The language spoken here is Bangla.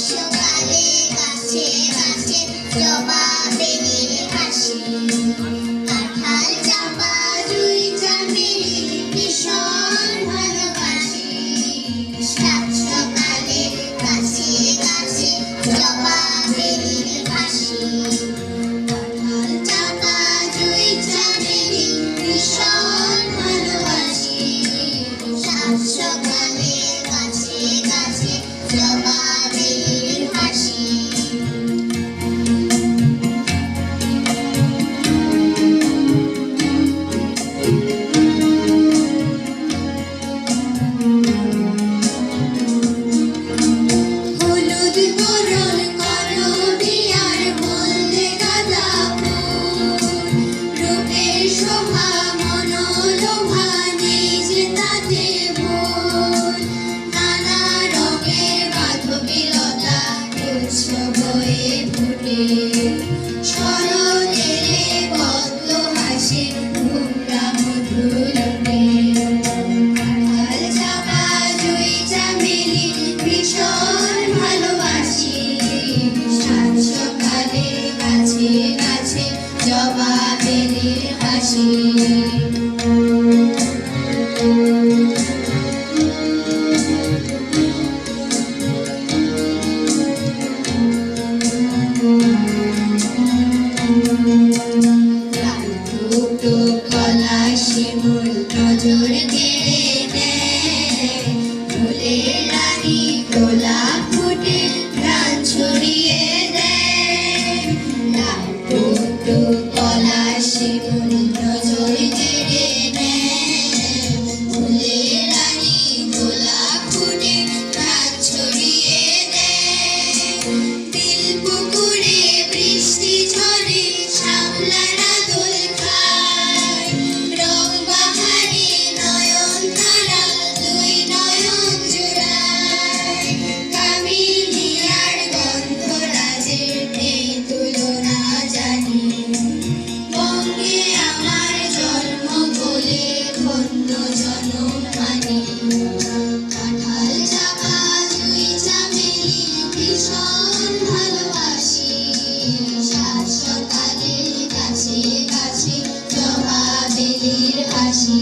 সকালে গাছে গাছে জবা বেরিয়ে হাসি, কাঁঠাল চাপা জুই চামেলি ভীষণ ভালোবাসি। সাত সকালে গাছে গাছে জবা বেরিয়ে হাসি, কাঁঠাল চাপা জুই চামেলি ভীষণ ভালোবাসি। সাত সকালে গাছে গাছে জবা বেরিয়ে হাসি। হলুদ বরণ করো বিয়ার বললে গাঁদা ফুল, রূপের শোভা মনোলোভা নেই যে তাতে ভুল। নানা রঙের বান্ধবীলতা গুচ্ছ হয়ে ফুটে, শরতের পদ্ম হাসে ঘুমরা মধুলোকে। কাঁঠাল চাপা জুই চামেলি ভীষণ ভালোবাসি, সাত সকালে গাছে গাছে জবা বেরিয়ে হাসি। লাল দুটো কলা শিমুল নজর কেড়ে নেয়, ফুলের রানী গোলাপ ফুটে প্রাণ ছড়িয়ে দেয়। লাল দুটো কলা শিমুল নজর কেড়ে নেয়, ফুলের রানী গোলাপ ফুটে প্রাণ ছড়িয়ে দেয়। দিল পুকুরে বৃষ্টি ঝরে শাপলারা দোল খায়, রং বাহারি নয়ন তারা দুই নয়ন জোড়ায়। কামিলিয়ার গন্ধরাজের নেই তুলনা জানি, বঙ্গে আমার জন্ম বলে ধন্য জনম মানি। কাঁঠাল চাপা জুই চামেলি ভীষণ ভালোবাসি, সাত সকালে গাছে গাছে জবা বেরিয়ে হাসি।